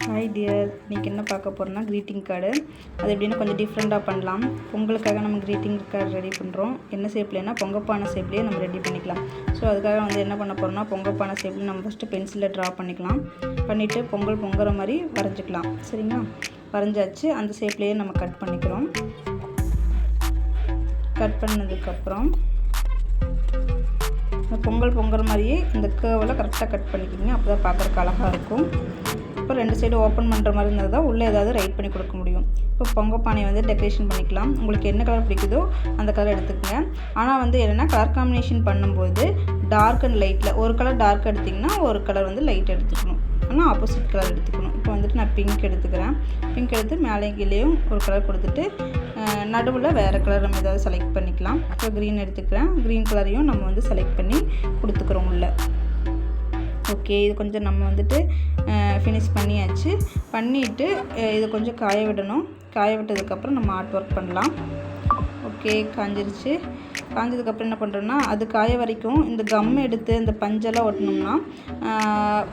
Hi dear, இன்றைக்கி என்ன பார்க்க போகிறோன்னா க்ரீட்டிங் கார்டு. அது எப்படின்னா கொஞ்சம் டிஃப்ரெண்ட்டாக பண்ணலாம். பொங்கலுக்காக நம்ம க்ரீட்டிங் கார்டு ரெடி பண்ணுறோம். என்ன ஷேப்லேனா பொங்கப்பானை ஷேப்லேயே நம்ம ரெடி பண்ணிக்கலாம். ஸோ அதுக்காக என்ன பண்ண போகிறோம்னா பொங்கப்பானை ஷேப்லேயே நம்ம ஃபஸ்ட்டு பென்சிலில் ட்ரா பண்ணிக்கலாம். பண்ணிவிட்டு பொங்கல் பொங்குற மாதிரி வரைஞ்சிக்கலாம். சரிங்களா? வரைஞ்சாச்சு. அந்த ஷேப்லேயே நம்ம கட் பண்ணிக்கிறோம். கட் பண்ணதுக்கப்புறம் இந்த பொங்கல் பொங்குற மாதிரியே இந்த கேர்வில் கரெக்டாக கட் பண்ணிக்கிங்க. அப்போ தான் பார்க்குறக்கு அழகாக இருக்கும். இப்போ 2 சைடு ஓப்பன் பண்ணுற மாதிரி இருந்தால் தான் உள்ளே ஏதாவது ரைட் பண்ணி கொடுக்க முடியும். இப்போ பொங்கப்பானையை டெக்கரேஷன் பண்ணிக்கலாம். உங்களுக்கு என்ன கலர் பிடிக்குதோ அந்த கலர் எடுத்துக்கங்க. ஆனால் என்னென்னா கலர் காம்பினேஷன் பண்ணும்போது டார்க் அண்ட் லைட்டில் ஒரு கலர் டார்க் எடுத்திங்கன்னா ஒரு கலர் லைட் எடுத்துக்கணும். ஆனால் ஆப்போசிட் கலர் எடுத்துக்கணும். இப்போ நான் பிங்க் எடுத்துக்கிறேன். பிங்க் எடுத்து மேலே கீழேயும் ஒரு கலர் கொடுத்துட்டு நடுவில் வேறு கலர் நம்ம ஏதாவது செலக்ட் பண்ணிக்கலாம். இப்போ க்ரீன் எடுத்துக்கிறேன். க்ரீன் கலரையும் நம்ம செலக்ட் பண்ணி கொடுத்துக்கிறோம் உள்ள. ஓகே, இது கொஞ்சம் நம்ம ஃபினிஷ் பண்ணியாச்சு. பண்ணிவிட்டு இது கொஞ்சம் காய விடணும். காய விட்டதுக்கப்புறம் நம்ம ஆர்ட் ஒர்க் பண்ணலாம். ஓகே, காஞ்சிருச்சு. காஞ்சதுக்கப்புறம் என்ன பண்ணுறோன்னா அது காய வரைக்கும் இந்த கம் எடுத்து இந்த பஞ்செல்லாம் ஒட்டினோம்னா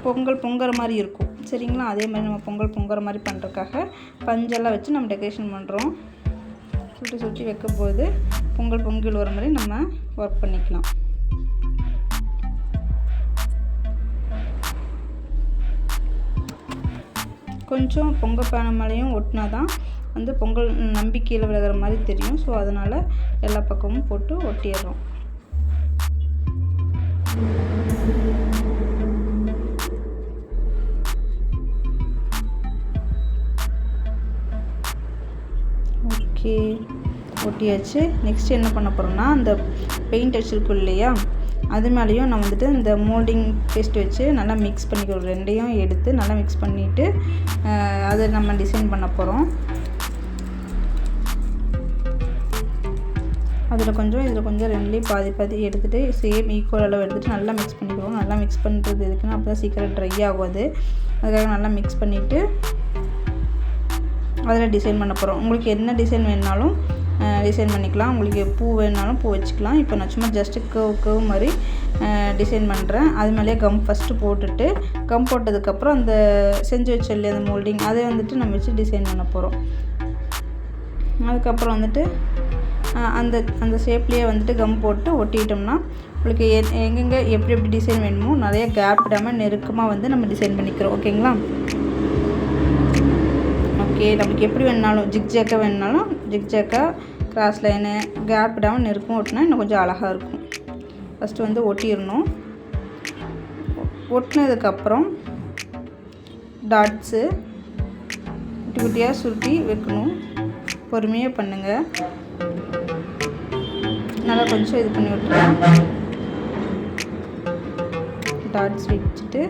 பொங்கல் பொங்குற மாதிரி இருக்கும். சரிங்களா? அதே மாதிரி நம்ம பொங்கல் பொங்குற மாதிரி பண்ணுறதுக்காக பஞ்செல்லாம் வச்சு நம்ம டெக்கரேஷன் பண்ணுறோம். சுற்றி சுற்றி வைக்கும்போது பொங்கல் பொங்கல் வர மாதிரி நம்ம ஒர்க் பண்ணிக்கலாம். கொஞ்சம் பொங்கப்பானை மேலேயும் ஒட்டினா தான் பொங்கல் நம்பிக்கையில் விழுகிற மாதிரி தெரியும். ஸோ அதனால் எல்லா பக்கமும் போட்டு ஒட்டிடுறோம். ஓகே, ஒட்டியாச்சு. நெக்ஸ்ட் என்ன பண்ண போகிறோம்னா அந்த பெயிண்ட் அடிச்சிருக்கும் இல்லையா, அது மேலேயும் நம்ம இந்த மோல்டிங் பேஸ்ட் வச்சு நல்லா மிக்ஸ் பண்ணிக்கிறோம். ரெண்டையும் எடுத்து நல்லா மிக்ஸ் பண்ணிவிட்டு அதை நம்ம டிசைன் பண்ண போகிறோம். அதில் கொஞ்சம் இதில் கொஞ்சம் ரெண்டுலேயும் பாதி பாதி எடுத்துகிட்டு சேம் ஈக்குவல் அளவு எடுத்துகிட்டு நல்லா மிக்ஸ் பண்ணிக்கிறோம். நல்லா மிக்ஸ் பண்ணுறது எதுக்குன்னா அப்போ தான் சீக்கிரம் ட்ரை ஆகாது. அதுக்காக நல்லா மிக்ஸ் பண்ணிவிட்டு அதில் டிசைன் பண்ண போகிறோம். உங்களுக்கு என்ன டிசைன் வேணுனாலும் டிசைன் பண்ணிக்கலாம். உங்களுக்கு பூ வேணுனாலும் பூ வச்சுக்கலாம். இப்போ நான் சும்மா ஜஸ்ட்டு கேவ் மாதிரி டிசைன் பண்ணுறேன். அது மேலேயே கம் ஃபஸ்ட்டு போட்டுட்டு கம் போட்டதுக்கப்புறம் அந்த செஞ்சு வச்ச இல்லையா அந்த மோல்டிங் அதை நம்ம வச்சு டிசைன் பண்ண போகிறோம். அதுக்கப்புறம் அந்த ஷேப்லேயே கம் போட்டு ஒட்டிட்டோம்னா உங்களுக்கு எங்கெங்கே எப்படி எப்படி டிசைன் வேணுமோ நிறைய கேப் விடாமல் நெருக்கமாக நம்ம டிசைன் பண்ணிக்கிறோம். ஓகேங்களா? ஓகே, நம்மளுக்கு எப்படி வேணுனாலும் ஜிக்ஜாக்காக வேணுனாலும் ஜிக்ஜாக்காக கிராஸ் லைனு கேப் விடாமல் நெருக்கம் ஒட்டினா இன்னும் கொஞ்சம் அழகாக இருக்கும். ஃபஸ்ட்டு ஒட்டிடணும். ஒட்டினதுக்கப்புறம் டாட்ஸு குட்டி குட்டியாக சுருட்டி வைக்கணும். பொறுமையாக பண்ணுங்கள். நல்லா கொஞ்சம் இது பண்ணி விட்டுறேன். டாட்ஸ் வச்சுட்டு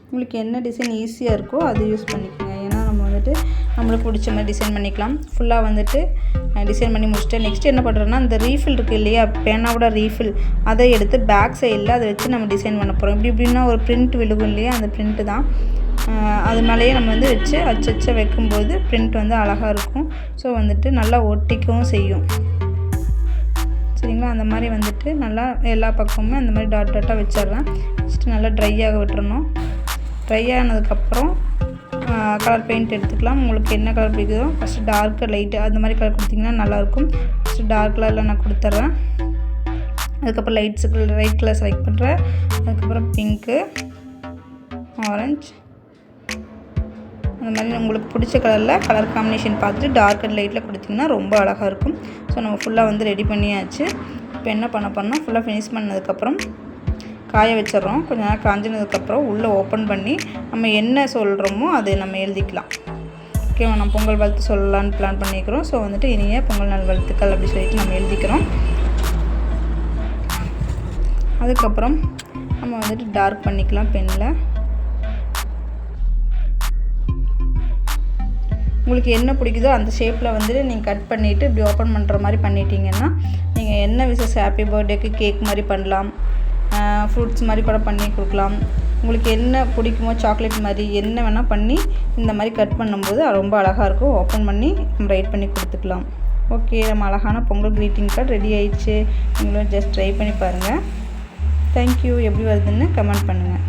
உங்களுக்கு என்ன டிசைன் ஈஸியாக இருக்கோ அது யூஸ் பண்ணிக்கோங்க. ஏன்னா நம்ம நம்மளுக்கு பிடிச்ச மாதிரி டிசைன் பண்ணிக்கலாம். ஃபுல்லாக டிசைன் பண்ணி முடிச்சுட்டு நெக்ஸ்ட் என்ன பண்ணுறோன்னா இந்த ரீஃபில் இருக்குது இல்லையா, பேனாவோட ரீஃபில் அதை எடுத்து பேக் சைடில் அதை வச்சு நம்ம டிசைன் பண்ண போகிறோம். இப்படின்னா ஒரு பிரிண்ட் விழுகும் இல்லையா, அந்த பிரிண்ட்டு தான். அது மேலேயே நம்ம வச்சு அச்சச்ச வைக்கும்போது பிரிண்ட் அழகாக இருக்கும். ஸோ நல்லா ஒட்டிக்கவும் செய்யும். சரிங்களா? அந்த மாதிரி நல்லா எல்லா பக்கமும் அந்த மாதிரி டாட் டாட்டாக வச்சிடுறேன். ஃபஸ்ட்டு நல்லா ட்ரை ஆக விட்டுறணும். ட்ரை ஆனதுக்கப்புறம் கலர் பெயிண்ட் எடுத்துக்கலாம். உங்களுக்கு என்ன கலர் பிடிக்குதோ ஃபஸ்ட்டு டார்க்கு லைட்டு அந்த மாதிரி கலர் கொடுத்திங்கன்னா நல்லாயிருக்கும். ஃபஸ்ட்டு டார்க் கலரில் நான் கொடுத்துட்றேன். அதுக்கப்புறம் லைட் கலர் செலக்ட் பண்ணுறேன். அதுக்கப்புறம் பிங்க்கு, ஆரஞ்சு, அந்த மாதிரி உங்களுக்கு பிடிச்ச கலரில் கலர் காம்பினேஷன் பார்த்துட்டு டார்க் அண்ட் லைட்டில் கொடுத்திங்கன்னா ரொம்ப அழகாக இருக்கும். ஸோ நம்ம ஃபுல்லாக ரெடி பண்ணியாச்சு. இப்போ என்ன பண்ண போறோம்னா ஃபுல்லாக ஃபினிஷ் பண்ணதுக்கப்புறம் காய வச்சிடறோம். கொஞ்சம் நேரம் காஞ்சினதுக்கப்புறம் உள்ளே ஓப்பன் பண்ணி நம்ம என்ன சொல்கிறோமோ அதை நம்ம எழுதிக்கலாம். ஓகே, நம்ம பொங்கல் வாழ்த்து சொல்லலான்னு பிளான் பண்ணிக்கிறோம். ஸோ இனிய பொங்கல் நாள் வாழ்த்துக்கள் அப்படி சொல்லிட்டு நம்ம எழுதிக்கிறோம். அதுக்கப்புறம் நம்ம டார்க் பண்ணிக்கலாம் பெனில். உங்களுக்கு என்ன பிடிக்குதோ அந்த ஷேப்பில் நீங்கள் கட் பண்ணிவிட்டு இப்படி ஓப்பன் பண்ணுற மாதிரி பண்ணிட்டீங்கன்னா நீங்கள் என்ன விசேஷ ஹாப்பி பர்த்டேக்கு கேக் மாதிரி பண்ணலாம், ஃப்ரூட்ஸ் மாதிரி கூட பண்ணி கொடுக்கலாம். உங்களுக்கு என்ன பிடிக்குமோ சாக்லேட் மாதிரி என்ன வேணால் பண்ணி இந்த மாதிரி கட் பண்ணும்போது ரொம்ப அழகாக இருக்கும். ஓப்பன் பண்ணி நம்ம ரைட் பண்ணி கொடுத்துக்கலாம். ஓகே, நம்ம அழகான பொங்கல் க்ரீட்டிங் கார்டு ரெடி ஆயிடுச்சு. நீங்களும் ஜஸ்ட் ட்ரை பண்ணி பாருங்கள். தேங்க்யூ. எப்படி வருதுன்னு கமெண்ட் பண்ணுங்கள்.